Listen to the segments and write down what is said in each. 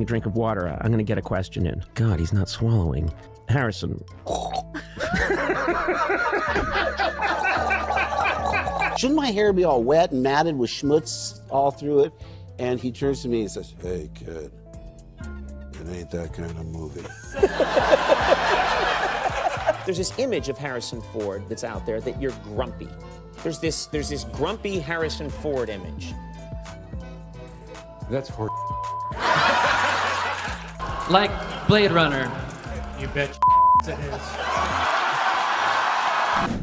a drink of water. I'm going to get a question in. God, he's not swallowing. Harrison. Shouldn't my hair be all wet and matted with schmutz all through it? And he turns to me and says, "Hey, kid, it ain't that kind of movie." There's this image of Harrison Ford that's out there that you're grumpy. There's this grumpy Harrison Ford image. That's horse. Like Blade Runner. You bet it is.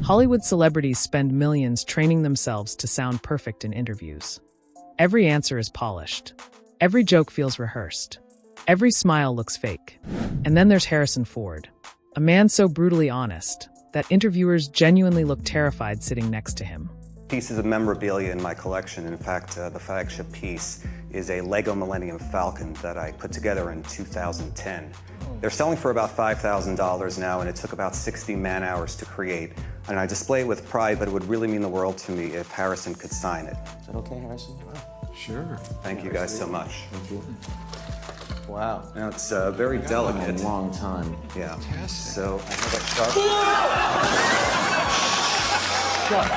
Hollywood celebrities spend millions training themselves to sound perfect in interviews. Every answer is polished. Every joke feels rehearsed. Every smile looks fake. And then there's Harrison Ford, a man so brutally honest that interviewers genuinely look terrified sitting next to him. Pieces of memorabilia in my collection. In fact, the flagship piece is a Lego Millennium Falcon that I put together in 2010. They're selling for about $5,000 now, and it took about 60 man-hours to create. And I display it with pride, but it would really mean the world to me if Harrison could sign it. Is that okay, Harrison? Sure. Thank you guys so much. Thank you. Wow. Now, it's very delicate. A long time. Yeah. Fantastic. So I have that sharp.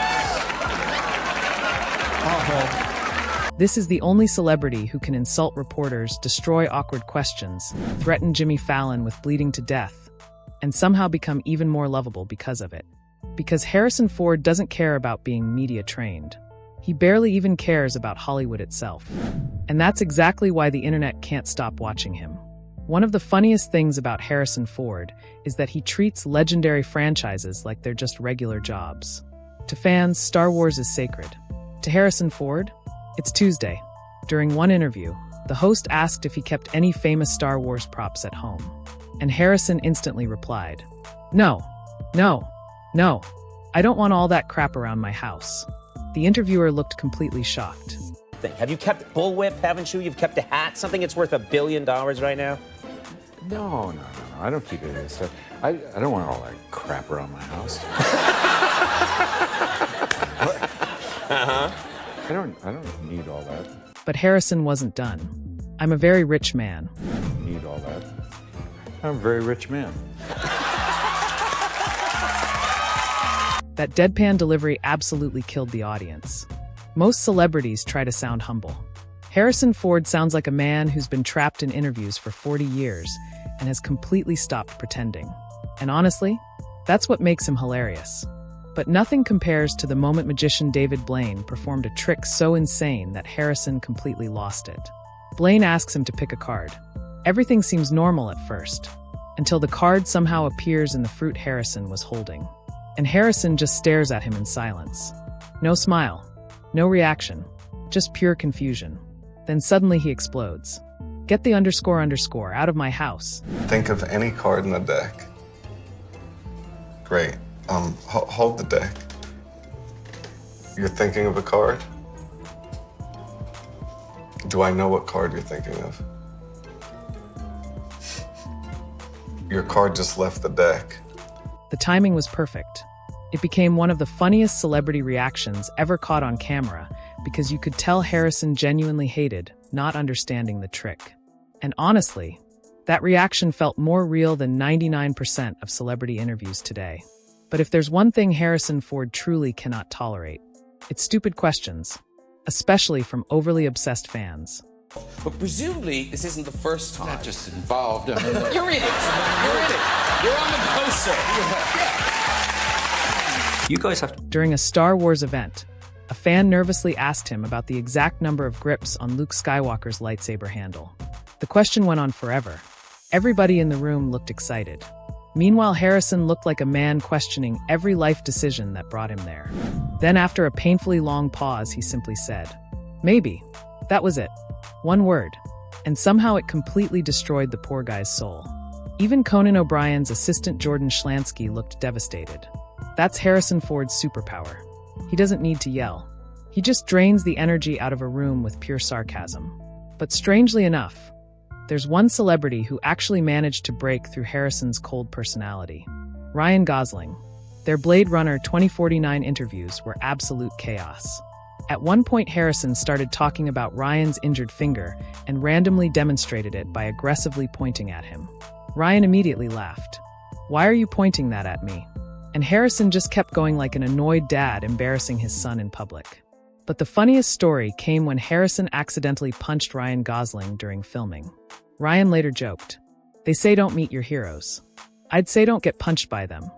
This is the only celebrity who can insult reporters, destroy awkward questions, threaten Jimmy Fallon with bleeding to death, and somehow become even more lovable because of it. Because Harrison Ford doesn't care about being media trained. He barely even cares about Hollywood itself. And that's exactly why the internet can't stop watching him. One of the funniest things about Harrison Ford is that he treats legendary franchises like they're just regular jobs. To fans, Star Wars is sacred. To Harrison Ford, it's Tuesday. During one interview, the host asked if he kept any famous Star Wars props at home. And Harrison instantly replied, "No, no, no. I don't want all that crap around my house." The interviewer looked completely shocked. Have you kept bullwhip, haven't you? You've kept a hat, something that's worth $1 billion right now? No. I don't keep any of this stuff. I don't want all that crap around my house. Uh-huh. I don't need all that. But Harrison wasn't done. "I'm a very rich man." Need all that. I'm a very rich man. That deadpan delivery absolutely killed the audience. Most celebrities try to sound humble. Harrison Ford sounds like a man who's been trapped in interviews for 40 years and has completely stopped pretending. And honestly, that's what makes him hilarious. But nothing compares to the moment magician David Blaine performed a trick so insane that Harrison completely lost it. Blaine asks him to pick a card. Everything seems normal at first, until the card somehow appears in the fruit Harrison was holding. And Harrison just stares at him in silence. No smile, no reaction, just pure confusion. Then suddenly he explodes. "Get the _ out of my house." Think of any card in the deck. Great. Hold the deck. You're thinking of a card? Do I know what card you're thinking of? Your card just left the deck. The timing was perfect. It became one of the funniest celebrity reactions ever caught on camera because you could tell Harrison genuinely hated not understanding the trick. And honestly, that reaction felt more real than 99% of celebrity interviews today. But if there's one thing Harrison Ford truly cannot tolerate, it's stupid questions, especially from overly obsessed fans. But presumably, this isn't the first time. Not just involved. I mean, You're in it. You're in it. You're on the poster. Yeah. You guys have to... During a Star Wars event, a fan nervously asked him about the exact number of grips on Luke Skywalker's lightsaber handle. The question went on forever. Everybody in the room looked excited. Meanwhile, Harrison looked like a man questioning every life decision that brought him there. Then, after a painfully long pause, he simply said, "Maybe." That was it. One word. And somehow it completely destroyed the poor guy's soul. Even Conan O'Brien's assistant Jordan Schlansky looked devastated. That's Harrison Ford's superpower. He doesn't need to yell. He just drains the energy out of a room with pure sarcasm. But strangely enough, there's one celebrity who actually managed to break through Harrison's cold personality. Ryan Gosling. Their Blade Runner 2049 interviews were absolute chaos. At one point, Harrison started talking about Ryan's injured finger and randomly demonstrated it by aggressively pointing at him. Ryan immediately laughed. "Why are you pointing that at me?" And Harrison just kept going like an annoyed dad embarrassing his son in public. But the funniest story came when Harrison accidentally punched Ryan Gosling during filming. Ryan later joked, "They say don't meet your heroes. I'd say don't get punched by them."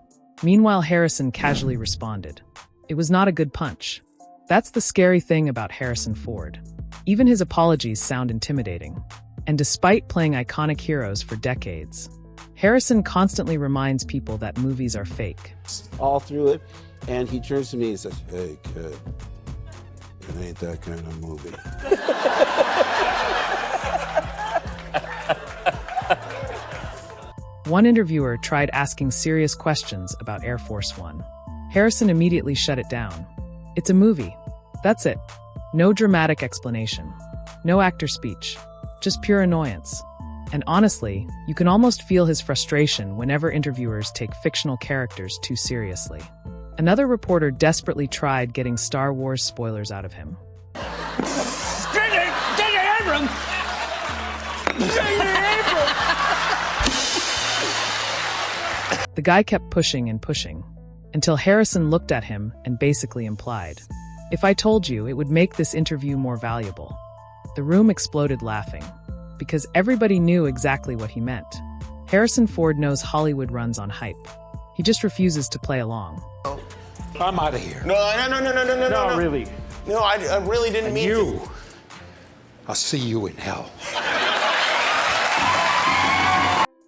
Meanwhile, Harrison casually responded, "It was not a good punch." That's the scary thing about Harrison Ford. Even his apologies sound intimidating. And despite playing iconic heroes for decades, Harrison constantly reminds people that movies are fake. All through it, and he turns to me and says, "Hey, kid, it ain't that kind of movie." One interviewer tried asking serious questions about Air Force One. Harrison immediately shut it down. "It's a movie. That's it. No dramatic explanation. No actor speech. Just pure annoyance." And honestly, you can almost feel his frustration whenever interviewers take fictional characters too seriously. Another reporter desperately tried getting Star Wars spoilers out of him. The guy kept pushing and pushing, until Harrison looked at him and basically implied, "If I told you, it would make this interview more valuable." The room exploded laughing, because everybody knew exactly what he meant. Harrison Ford knows Hollywood runs on hype. He just refuses to play along. I'm out of here. No, Really. No, I really didn't mean You. I'll see you in hell.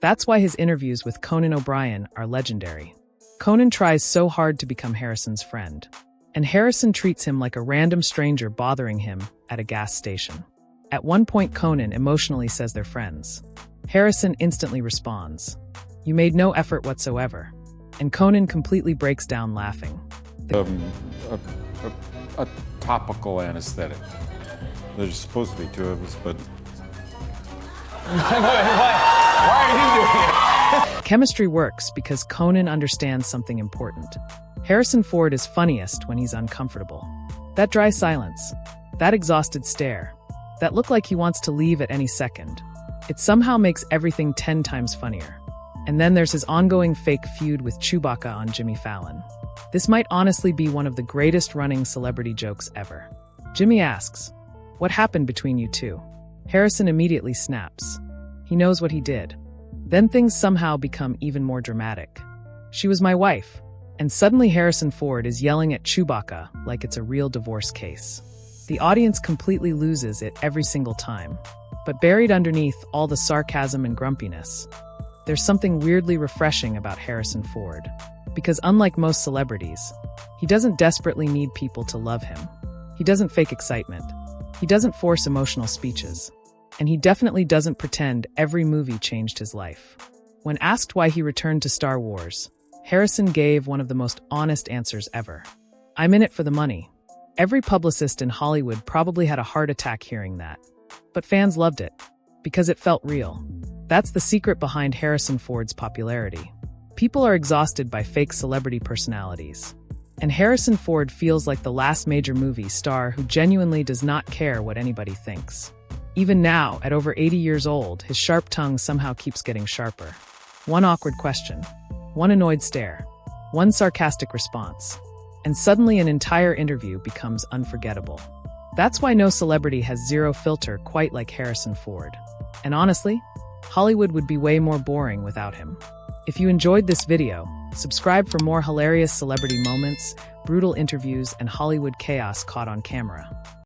That's why his interviews with Conan O'Brien are legendary. Conan tries so hard to become Harrison's friend, and Harrison treats him like a random stranger bothering him at a gas station. At one point, Conan emotionally says they're friends. Harrison instantly responds, "You made no effort whatsoever." And Conan completely breaks down laughing. A topical anesthetic. There's supposed to be two of us, but Why are you doing it? Chemistry works because Conan understands something important. Harrison Ford is funniest when he's uncomfortable. That dry silence, that exhausted stare, that look like he wants to leave at any second. It somehow makes everything 10 times funnier. And then there's his ongoing fake feud with Chewbacca on Jimmy Fallon. This might honestly be one of the greatest running celebrity jokes ever. Jimmy asks, "What happened between you two?" Harrison immediately snaps. He knows what he did. Then things somehow become even more dramatic. "She was my wife." And suddenly Harrison Ford is yelling at Chewbacca like it's a real divorce case. The audience completely loses it every single time. But buried underneath all the sarcasm and grumpiness, there's something weirdly refreshing about Harrison Ford. Because unlike most celebrities, he doesn't desperately need people to love him. He doesn't fake excitement. He doesn't force emotional speeches. And he definitely doesn't pretend every movie changed his life. When asked why he returned to Star Wars, Harrison gave one of the most honest answers ever. "I'm in it for the money." Every publicist in Hollywood probably had a heart attack hearing that. But fans loved it, because it felt real. That's the secret behind Harrison Ford's popularity. People are exhausted by fake celebrity personalities. And Harrison Ford feels like the last major movie star who genuinely does not care what anybody thinks. Even now, at over 80 years old, his sharp tongue somehow keeps getting sharper. One awkward question, one annoyed stare, one sarcastic response, and suddenly an entire interview becomes unforgettable. That's why no celebrity has zero filter quite like Harrison Ford. And honestly, Hollywood would be way more boring without him. If you enjoyed this video, subscribe for more hilarious celebrity moments, brutal interviews, and Hollywood chaos caught on camera.